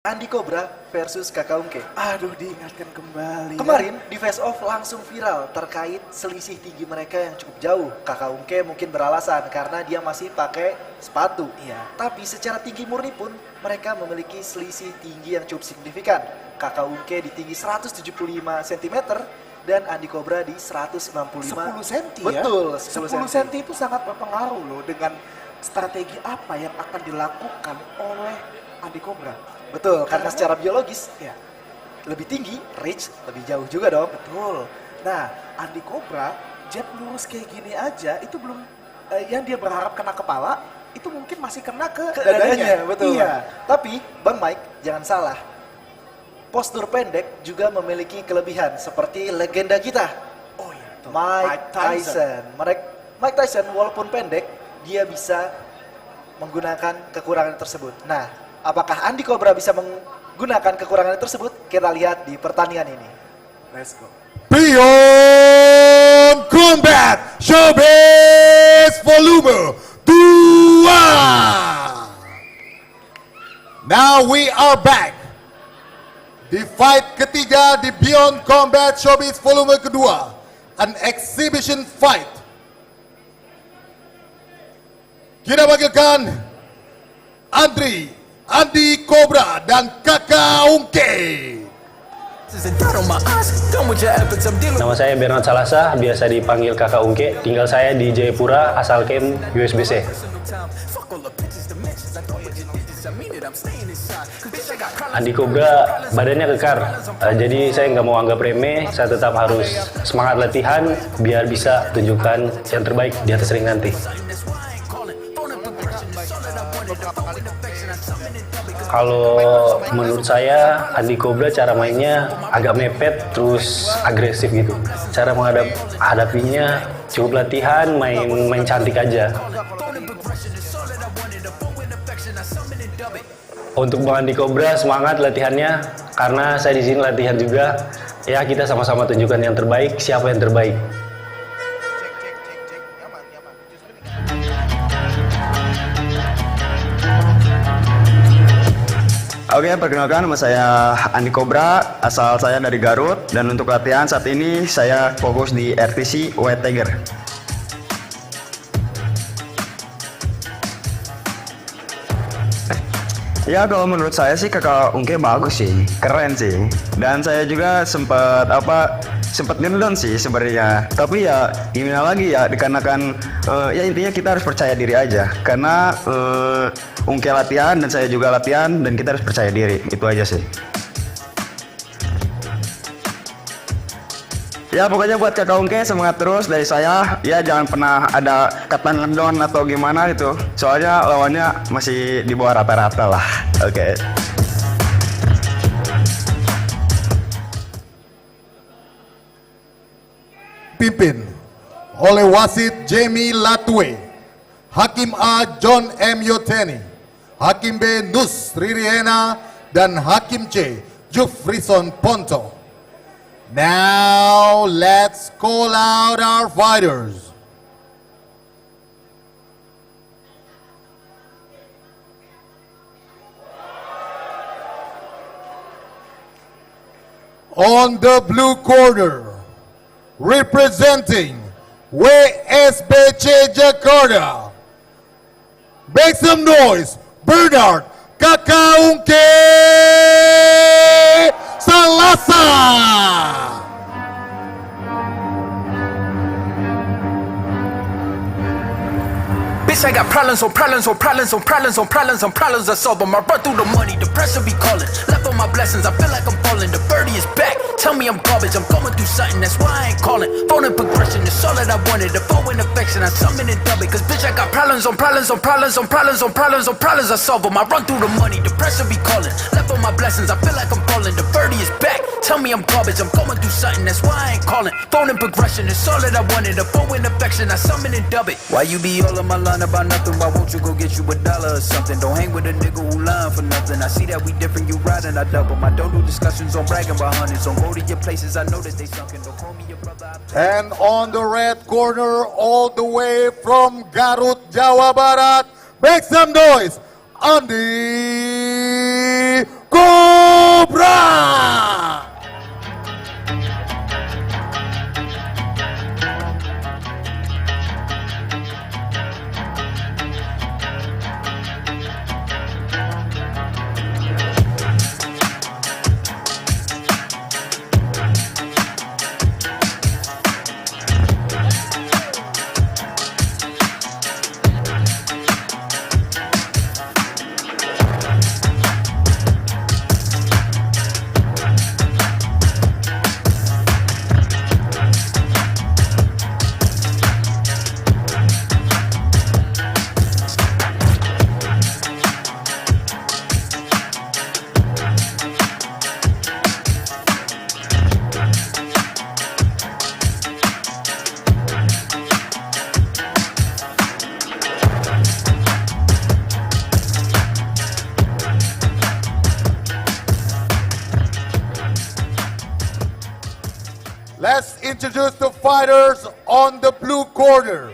Andi Cobra versus Kakak Ungke. Aduh, diingatkan kembali. Kemarin di face off langsung viral terkait selisih tinggi mereka yang cukup jauh. Kakak Ungke mungkin beralasan karena dia masih pakai sepatu. Iya. Tapi secara tinggi murni pun mereka memiliki selisih tinggi yang cukup signifikan. Kakak Ungke di tinggi 175 cm dan Andi Cobra di 165 10 cm ya? Betul, 10 10 cm itu sangat berpengaruh loh dengan strategi apa yang akan dilakukan oleh Andi Cobra. Betul, karena secara biologis Ya, lebih tinggi, reach lebih jauh juga dong. betul. Nah, Andi Cobra jab lurus kayak gini aja itu belum yang dia berharap kena kepala itu mungkin masih kena ke Dadanya, betul. Iya. Tapi Bang Mike jangan salah. Postur pendek juga memiliki kelebihan seperti legenda kita, Oh iya, betul. Mike Tyson. Mike Tyson walaupun pendek, dia bisa menggunakan kekurangan tersebut. Nah, apakah Andi Cobra bisa menggunakan kekurangan tersebut? Kita lihat di pertandingan ini. Let's go. Beyond Combat Showbiz Volume 2. Now we are back. Di fight ketiga di Beyond Combat Showbiz Volume kedua, an exhibition fight. Kita panggilkan Andi Cobra dan Kakak Ungke. Nama saya Bernard Salasa, biasa dipanggil Kakak Ungke. Tinggal saya di Jayapura, asal camp USBC. Andi Cobra badannya kekar, jadi saya nggak mau anggap remeh. Saya tetap harus semangat latihan biar bisa tunjukkan yang terbaik di atas ring nanti. Kalau menurut saya, Andi Cobra cara mainnya agak mepet, terus agresif gitu. Cara menghadapinya cukup latihan, main cantik aja. Untuk Bang Andi Cobra, semangat latihannya, karena saya di sini latihan juga. Ya, kita sama-sama tunjukkan yang terbaik, siapa yang terbaik. Oke, perkenalkan nama saya Andi Cobra, asal saya dari Garut, dan untuk latihan saat ini saya fokus di RTC White Tiger. Ya, kalau menurut saya sih Kakak Ungke bagus sih, keren sih. Dan saya juga sempat ngedown sih sebenarnya. Tapi ya gimana lagi ya, dikarenakan ya intinya kita harus percaya diri aja. Karena Ungke latihan dan saya juga latihan dan kita harus percaya diri. Itu aja sih. Ya pokoknya buat Kakak Ungke semangat terus dari saya. Ya jangan pernah ada kata ngedown atau gimana gitu. Soalnya lawannya masih di bawah rata-rata lah. Oke. Pimpin oleh wasit Jamie Latwe, Hakim A John M Yoteni, Hakim B Nus Ririena, dan Hakim C Jufrison Ponto. Now let's call out our fighters. On the blue corner, representing WSBC Jakarta, make some noise, Bernard Kakak Ungke Salasa. Bitch, I got problems on problems on problems on problems on problems on problems I solve them. I run through the money, the pressure be calling. Left on my blessings, I feel like I'm falling. The birdie is back, tell me I'm garbage. I'm going through something, that's why I ain't calling. Phone and progression, it's all that I wanted. The phone and affection, I summon and dub it. Cause bitch, I got problems on problems on problems on problems on problems on problems I solve them. I run through the money, the pressure be calling. Left on my blessings, I feel like I'm falling. The birdie is back, tell me I'm garbage. I'm going through something, that's why I ain't calling. Phone and progression, it's all that I wanted. The phone and affection, I summon and dub it. Why you be all on my line about nothing? Why won't you go get you $1 or something? Don't hang with a nigga who lying for nothing. I see that we different, you riding, I double. I don't do discussions on bragging about hundreds. Don't go to your places, I know that they sunken. Don't call me your brother. And on the red corner, all the way from Garut, Jawa Barat, make some noise, Andi Cobra. Let's introduce the fighters on the blue corner.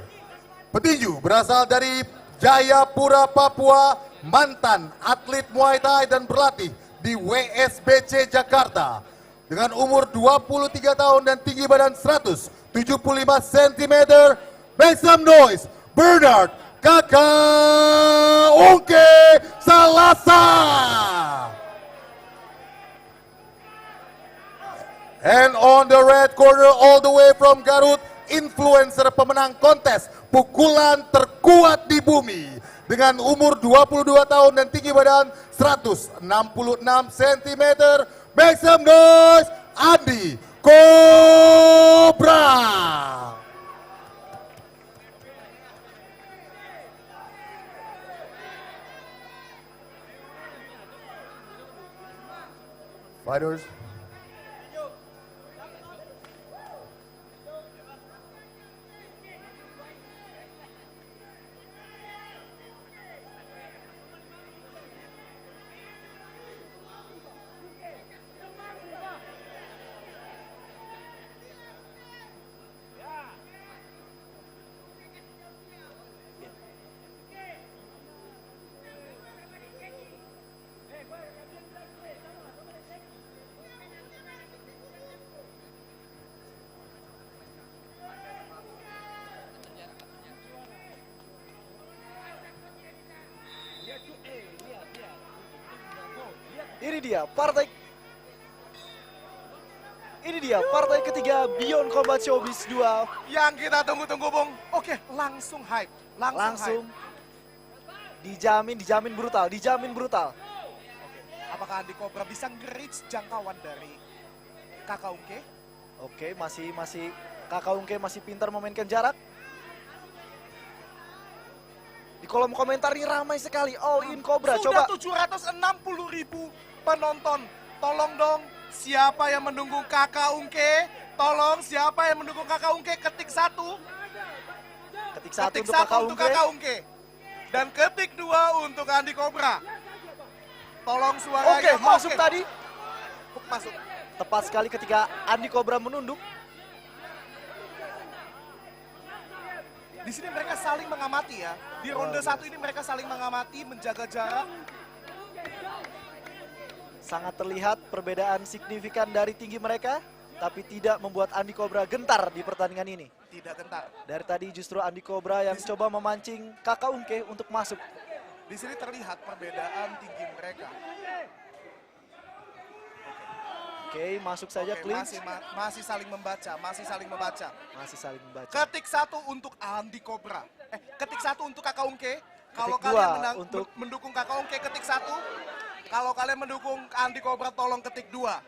Petinju berasal dari Jayapura, Papua, mantan atlet Muay Thai dan berlatih di WSBC Jakarta. Dengan umur 23 tahun dan tinggi badan 175 cm, make some noise, Bernard Kakak Ungke Salasa. And on the red corner all the way from Garut, influencer pemenang kontes pukulan terkuat di bumi. Dengan umur 22 tahun dan tinggi badan 166 cm, make some noise, Andi Cobra. Fighters. Ini dia partai ketiga Beyond Combat Showbiz 2. Yang kita tunggu-tunggu, Bung. Oke, langsung hype. Langsung hype. dijamin brutal. Apakah Andi Cobra bisa nge-reach jangkauan dari Kakak Ungke? Oke, masih Kakak Ungke masih pintar memainkan jarak. Di kolom komentar ini ramai sekali. All in Cobra. Sudah Coba 760.000 penonton. Tolong dong, siapa yang mendukung Kakak Ungke? Tolong, siapa yang mendukung Kakak Ungke? Ketik satu. ketik satu Ketik untuk satu Kakak untuk Ungke. Kakak Ungke. Dan ketik dua untuk Andi Cobra. Tolong suaranya. Oke, masuk tadi. Masuk. Tepat sekali ketika Andi Cobra menunduk. Di sini mereka saling mengamati ya. Di ronde satu ini mereka saling mengamati, menjaga jarak. Sangat terlihat perbedaan signifikan dari tinggi mereka, tapi tidak membuat Andi Cobra gentar di pertandingan ini. Tidak gentar. Dari tadi justru Andi Cobra yang coba memancing Kakak Ungke untuk masuk. Di sini terlihat perbedaan tinggi mereka. Oke, masuk saja Oke, clinch. masih saling membaca, Masih saling membaca. Ketik satu untuk Andi Cobra. Ketik satu untuk Kakak Ungke. Kalau Ketik kalian dua untuk- mendukung Kakak Ungke, ketik satu. Kalau kalian mendukung Andi Cobra, tolong ketik dua.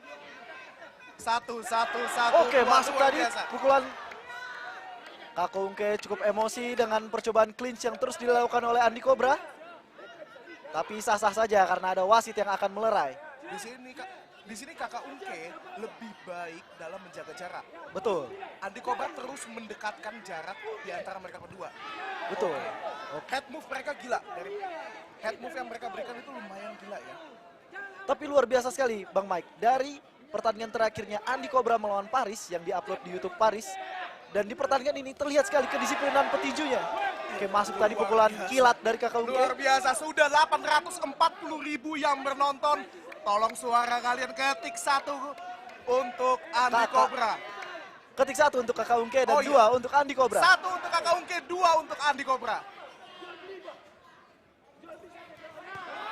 Satu. Oke, Luar masuk tadi biasa. pukulan. Kakak Ungke cukup emosi dengan percobaan clinch yang terus dilakukan oleh Andi Cobra. Tapi sah-sah saja karena ada wasit yang akan melerai. Di sini Kakak Ungke lebih baik dalam menjaga jarak. Betul, Andi Cobra terus mendekatkan jarak di antara mereka berdua. betul. Head move mereka gila. Dari head move yang mereka berikan itu lumayan gila ya. Tapi luar biasa sekali Bang Mike. Dari pertandingan terakhirnya Andi Cobra melawan Paris yang diupload di YouTube Paris. Dan di pertandingan ini terlihat sekali kedisiplinan petinjunya. Oke, masuk tadi pukulan kilat dari Kakak Luar Ungke. biasa, sudah 840.000 yang menonton. Tolong suara kalian ketik satu untuk Andi Kakak. Cobra. Ketik satu untuk Kakak Ungke dan Oh, iya. dua untuk Andi Cobra. Satu untuk Kakak Ungke, dua untuk Andi Cobra.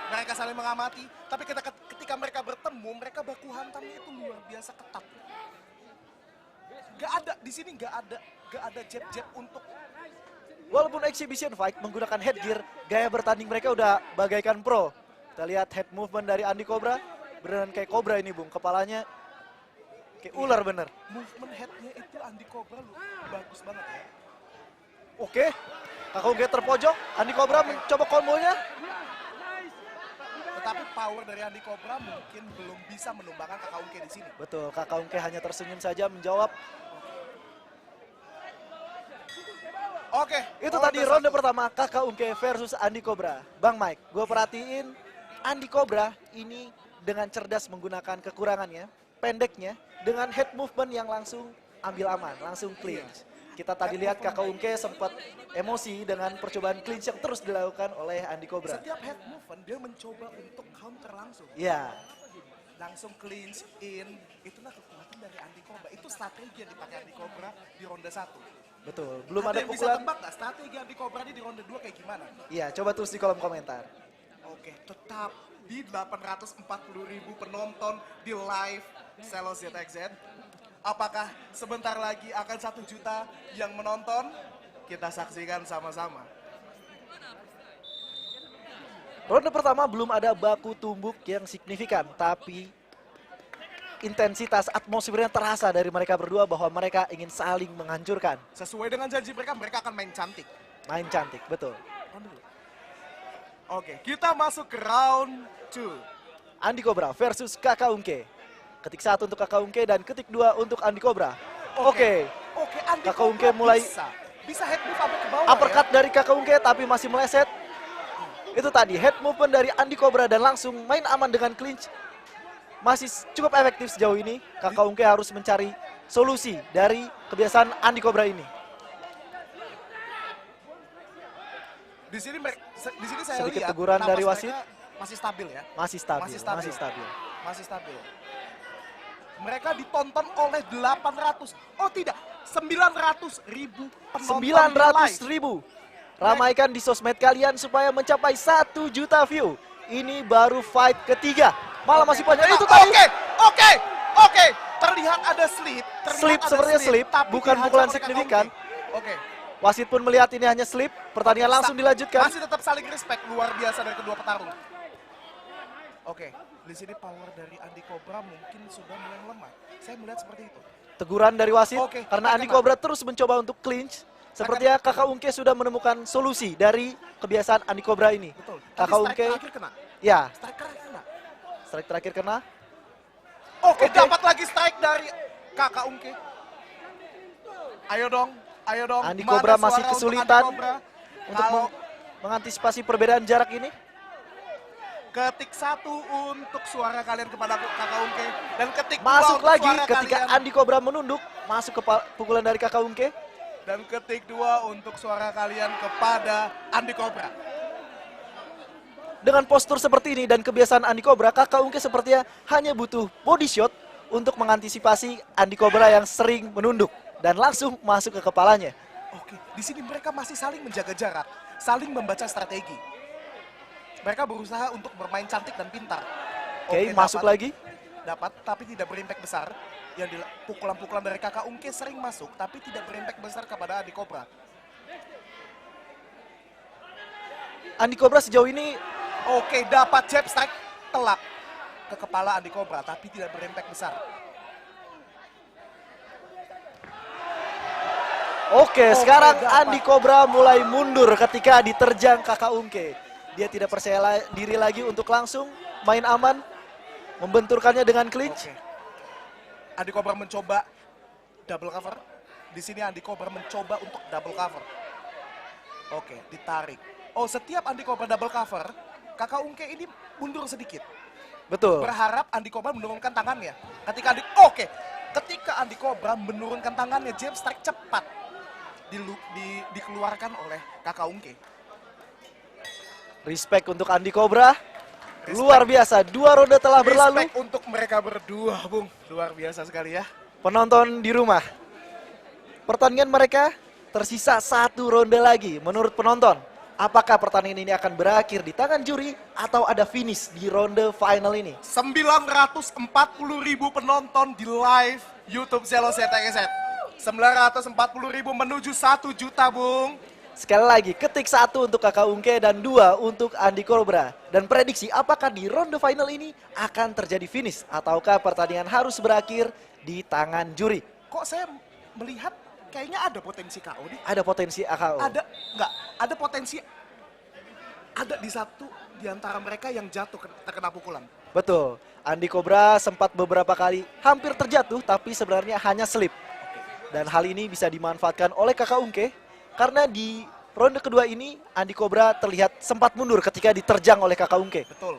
Mereka saling mengamati, tapi ketika mereka bertemu, mereka baku hantamnya itu luar biasa ketat. Gak ada di sini, gak ada jab untuk. Walaupun exhibition fight menggunakan headgear, gaya bertanding mereka udah bagaikan pro. Kita lihat head movement dari Andi Cobra, beneran kayak Cobra ini Bung, kepalanya kayak ular bener. Movement headnya itu Andi Cobra bagus banget ya. Oke, Kakak Ungke terpojok, Andi Cobra mencoba kombonya. Tetapi power dari Andi Cobra mungkin belum bisa menumbangkan Kakak Ungke di sini. Betul, Kakak Ungke hanya tersenyum saja menjawab. Oke, Itu tadi ronde pertama Kakak Ungke versus Andi Cobra. Bang Mike, gue perhatiin Andi Cobra ini dengan cerdas menggunakan kekurangannya, pendeknya, dengan head movement yang langsung ambil aman, langsung clinch. Kita tadi lihat Kakak Ungke sempat emosi dengan percobaan clinch yang terus dilakukan oleh Andi Cobra. Setiap head movement dia mencoba untuk counter langsung. Ya, Langsung clinch in, itulah kekuatan dari Andi Cobra. Itu strategi yang dipakai Andi Cobra di ronde 1. betul. Belum ada yang bisa pukulan. tebak nggak strategi Andi Cobra ini di ronde 2 kayak gimana? Iya, coba tulis di kolom komentar. Oke, tetap di 840.000 penonton di live Selo ZXZ. Apakah sebentar lagi akan 1 juta yang menonton? Kita saksikan sama-sama. Ronde pertama belum ada baku tumbuk yang signifikan, tapi intensitas atmosfernya terasa dari mereka berdua bahwa mereka ingin saling menghancurkan. Sesuai dengan janji mereka, mereka akan main cantik. Main cantik, betul. Oke, kita masuk ke round 2. Andi Cobra versus Kakak Ungke. Ketik 1 untuk Kakak Ungke dan ketik 2 untuk Andi Cobra. Oke. Oke, Andi Kakak Cobra Ungke mulai bisa head move sampai ke bawah uppercut dari Kakak Ungke tapi masih meleset. Itu tadi head movement dari Andi Cobra dan langsung main aman dengan clinch. Masih cukup efektif sejauh ini. Kakak Ungke harus mencari solusi dari kebiasaan Andi Cobra ini. Di sini saya Sedikit lihat teguran napas dari wasit. mereka masih stabil ya. Masih stabil, Masih stabil. masih stabil. Masih stabil. Mereka ditonton oleh 800. Oh tidak, 900.000 penonton. 900.000. Ramaikan di sosmed kalian supaya mencapai 1 juta view. Ini baru fight ketiga. Malah masih panjang. Itu tadi. Oke. Terlihat ada slip. Slip, sepertinya slip, tapi bukan dihajar pukulan oleh Kakak signifikan. Ungke. Oke. Wasit pun melihat ini hanya slip. Pertandingan langsung dilanjutkan. Masih tetap saling respect luar biasa dari kedua petarung. Oke, di sini power dari Andi Cobra mungkin sudah mulai melemah. Saya melihat seperti itu. Teguran dari wasit Oke, karena Andi Cobra terus mencoba untuk clinch. Sepertinya Kakak Ungke sudah menemukan solusi dari kebiasaan Andi Cobra ini. Betul. Tapi Kakak strike Ungke, terakhir kena. ya, Strike terakhir kena. strike terakhir kena. Oke, Oke. dapat lagi strike dari Kakak Ungke. Ayo dong. Andi Mana Cobra suara masih untuk kesulitan Andi Cobra? untuk Kalau mengantisipasi perbedaan jarak ini. ketik 1 untuk suara kalian kepada Kakak Ungke dan ketik 2 Masuk untuk lagi suara ketika kalian. Andi Cobra menunduk. Masuk ke pukulan dari Kakak Ungke. Dan ketik 2 untuk suara kalian kepada Andi Cobra. Dengan postur seperti ini dan kebiasaan Andi Cobra, Kakak Ungke sepertinya hanya butuh body shot untuk mengantisipasi Andi Cobra yang sering menunduk dan langsung masuk ke kepalanya. Oke, di sini mereka masih saling menjaga jarak, saling membaca strategi. Mereka berusaha untuk bermain cantik dan pintar. Oke, masuk lagi. Dapat, tapi tidak berimpact besar. Yang pukulan-pukulan dari Kakak Ungke sering masuk, tapi tidak berimpact besar kepada Andi Cobra. Andi Cobra sejauh ini Oke, dapat jab strike telak ke kepala Andi Cobra, tapi tidak berimpact besar. Oke, sekarang dapat. Andi Cobra mulai mundur ketika diterjang Kakak Ungke. Dia tidak percaya diri lagi untuk langsung main aman, membenturkannya dengan clinch. Oke. Andi Cobra mencoba double cover. Di sini Andi Cobra mencoba untuk double cover. Oke, ditarik. Oh, setiap Andi Cobra double cover, Kakak Ungke ini mundur sedikit. Betul. Berharap Andi Cobra menurunkan tangannya. Ketika Andi Cobra menurunkan tangannya, jab strike cepat dikeluarkan oleh Kakak Ungke. Respect untuk Andi Cobra. Luar biasa, 2 ronde telah berlalu. Respect untuk mereka berdua, Bung. Luar biasa sekali ya. Penonton di rumah, pertandingan mereka tersisa 1 ronde lagi. Menurut penonton, apakah pertandingan ini akan berakhir di tangan juri atau ada finish di ronde final ini? 940.000 penonton di live YouTube Selo ZXZ. 940.000 menuju 1 juta, Bung. Sekali lagi, ketik 1 untuk Kakak Ungke dan 2 untuk Andi Cobra. Dan prediksi apakah di ronde final ini akan terjadi finish ataukah pertandingan harus berakhir di tangan juri? Kok saya melihat kayaknya ada potensi KO nih. Ada potensi AKO. Ada potensi. Ada di satu di antara mereka yang jatuh terkena pukulan. Betul, Andi Cobra sempat beberapa kali hampir terjatuh tapi sebenarnya hanya slip. Dan hal ini bisa dimanfaatkan oleh Kakak Ungke karena di ronde kedua ini Andi Cobra terlihat sempat mundur ketika diterjang oleh Kakak Ungke. Betul.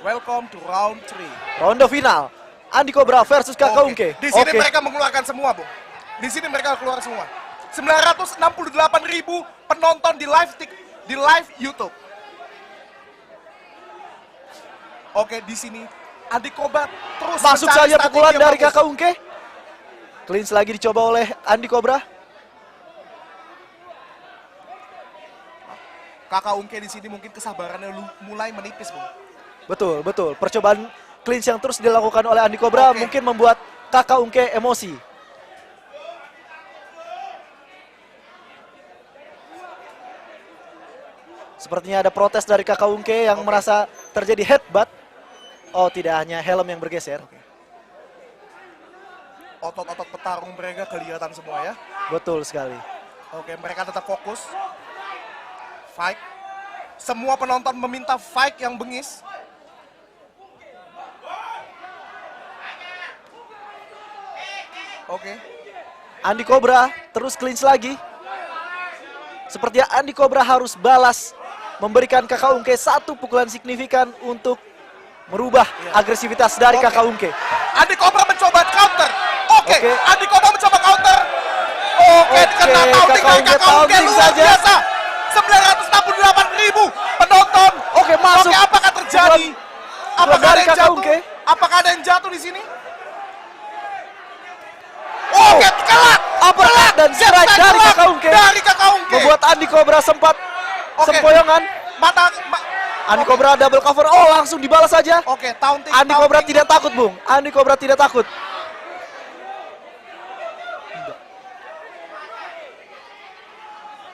Welcome to round 3. Ronde final, Andi Cobra versus Kakak Ungke. Di sini mereka mengeluarkan semua, Bung. Di sini mereka keluar semua. 968.000 penonton di live YouTube. Oke, di sini Andi Cobra terus Masuk mencari saja strategi pukulan yang dari bagus. Kakak Ungke. Cleanse lagi dicoba oleh Andi Cobra. Kakak Ungke di sini mungkin kesabarannya mulai menipis, Bung. Betul, betul. Percobaan cleanse yang terus dilakukan oleh Andi Cobra Oke. mungkin membuat Kakak Ungke emosi. Sepertinya ada protes dari Kakak Ungke yang merasa terjadi headbutt. Oh, tidak, hanya helm yang bergeser. Otot-otot petarung mereka kelihatan semua ya. Betul sekali. Oke, mereka tetap fokus. Fight. Semua penonton meminta fight yang bengis. Oke. Andi Cobra terus cleanse lagi. Sepertinya Andi Cobra harus balas, memberikan Kakak Ungke satu pukulan signifikan untuk merubah agresivitas dari Oke. Kakak Ungke. Andi Cobra mencoba counter. Oke, Oke. Andi Cobra mencoba counter. Oke, kena taunting Kakak dari Ungke Kakak Ungke taunting luar saja. biasa. 968.000 penonton. Oke, masuk. Oke, apakah terjadi? Apakah dari ada yang Kakak jatuh? Ungke. Apakah ada yang jatuh di sini? Oke, kelak. Uppercut dan strike dari kelak Kakak Ungke. Dari Kakak Ungke. Membuat Andi Cobra sempat Oke. sempoyongan. Andi Oke. Cobra double cover. Oh, langsung dibalas saja. Oke, taunting. Andi Cobra taunting. tidak takut, Bung. Andi Cobra tidak takut.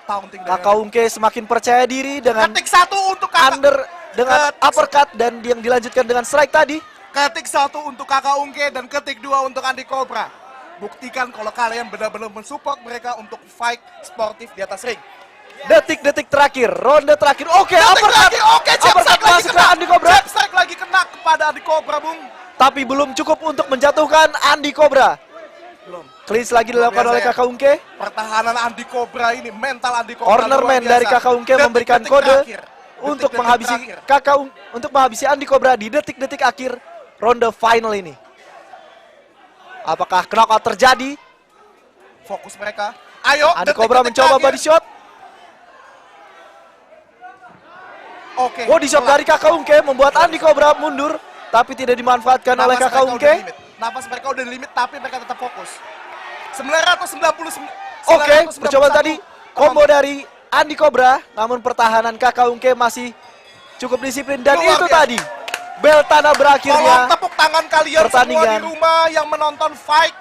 Taunting dari Kakak Ungke semakin percaya diri dengan Ketik satu untuk Kakak. under dengan Ketik- uppercut dan yang dilanjutkan dengan strike tadi. Ketik satu untuk Kakak Ungke dan ketik dua untuk Andi Cobra. Buktikan kalau kalian benar-benar mensupport mereka untuk fight sportif di atas ring. Detik-detik terakhir, ronde terakhir. Oke, Ketik uppercut. lagi, oke, jab Uppercut strike lagi masuk ke kena. Andi Cobra. Jab strike lagi kena kepada Andi Cobra, Bung. Tapi belum cukup untuk menjatuhkan Andi Cobra. Belum. Cleanse lagi dilakukan biasa oleh ya. Kakak Ungke. Pertahanan Andi Cobra ini, mental Andi Cobra Corner luar man biasa. dari Kakak Ungke Detik-detik memberikan kode terakhir. untuk Detik-detik menghabisi terakhir. untuk menghabisi Andi Cobra di detik-detik akhir ronde final ini. Apakah knockout terjadi? Fokus mereka. Ayo, Andi detik-detik Cobra mencoba terakhir. body shot. Oke. Body shot kelar. dari Kakak Ungke membuat Andi Cobra mundur, tapi tidak dimanfaatkan oleh Napas Kakak mereka Ungke. udah limit. Napas mereka udah limit, tapi mereka tetap fokus. 999. Oke, percobaan tadi combo dari Andi Cobra, namun pertahanan Kakak Ungke masih cukup disiplin dan Luar itu biasa. tadi bel tanah Tolong berakhirnya. tepuk tangan kalian semua pertandingan. di rumah yang menonton fight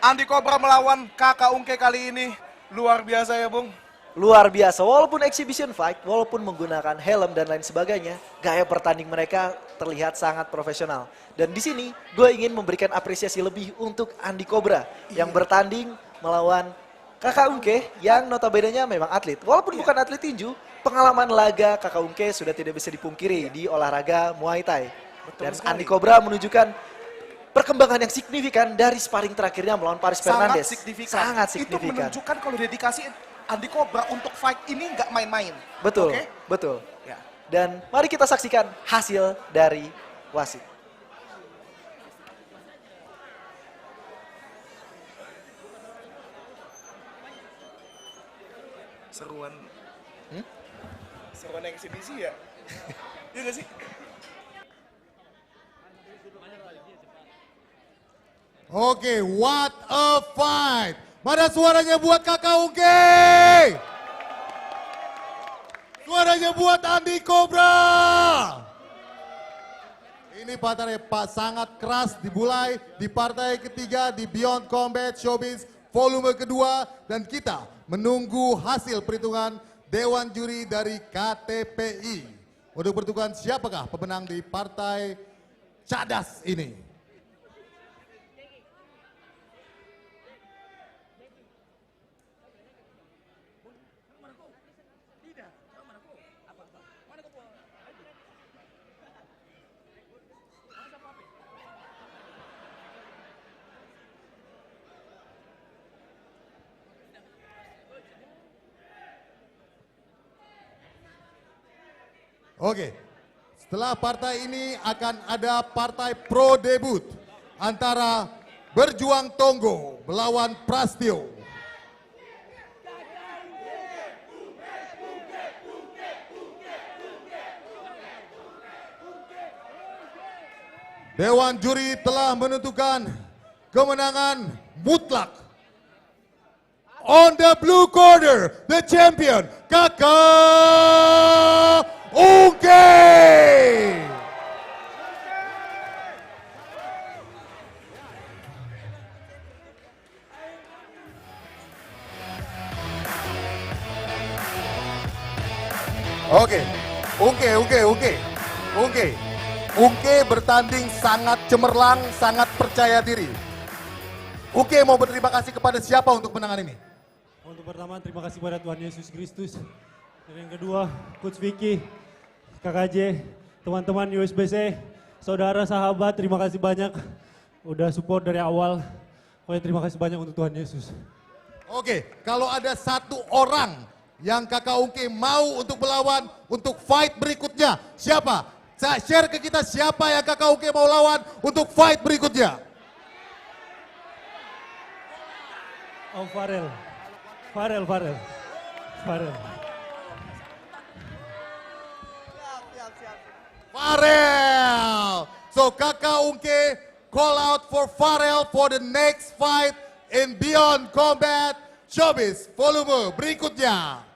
Andi Cobra melawan Kakak Ungke kali ini. Luar biasa ya, Bung. Luar biasa, walaupun exhibition fight, walaupun menggunakan helm dan lain sebagainya, gaya pertanding mereka terlihat sangat profesional. Dan di sini gue ingin memberikan apresiasi lebih untuk Andi Cobra yang bertanding melawan Kakak Ungke yang notabene-nya memang atlet. Walaupun bukan atlet tinju, pengalaman laga Kakak Ungke sudah tidak bisa dipungkiri di olahraga Muay Thai. Dan sekali. Andi Cobra menunjukkan perkembangan yang signifikan dari sparring terakhirnya melawan Paris Fernandes. Sangat signifikan. Sangat Itu signifikan. menunjukkan kalau dedikasi Andi Cobra untuk fight ini nggak main-main. Betul, Oke? betul. Ya. Dan mari kita saksikan hasil dari wasit. Seruan. Seruan eksibisi ya? Iya nggak sih? Oke, what a fight. Mana suaranya buat Kakak Ungke? Suaranya buat Andi Cobra. Ini partai sangat keras dimulai di partai ketiga di Beyond Combat Showbiz volume kedua. Dan kita menunggu hasil perhitungan Dewan Juri dari KTPI. Untuk perhitungan siapakah pemenang di partai cadas ini? Oke, setelah partai ini akan ada partai pro debut antara Berjuang Tonggo melawan Prastio. Dewan juri telah menentukan kemenangan mutlak. On the blue corner, the champion, Kakak Ungke. Oke, Ungke bertanding sangat cemerlang, sangat percaya diri. Ungke mau berterima kasih kepada siapa untuk menangan ini? Untuk pertama, terima kasih pada Tuhan Yesus Kristus. Dan yang kedua, Coach Vicky, KKJ, teman-teman USBC, saudara, sahabat, terima kasih banyak. Udah support dari awal. Pokoknya terima kasih banyak untuk Tuhan Yesus. Oke, kalau ada satu orang yang Kakak Ungke mau untuk melawan untuk fight berikutnya, siapa? Saya share ke kita siapa yang Kakak Ungke mau lawan untuk fight berikutnya. Oh, Farel. Farel. So Kakak Ungke call out for Farel for the next fight in Beyond Combat Showbiz volume berikutnya.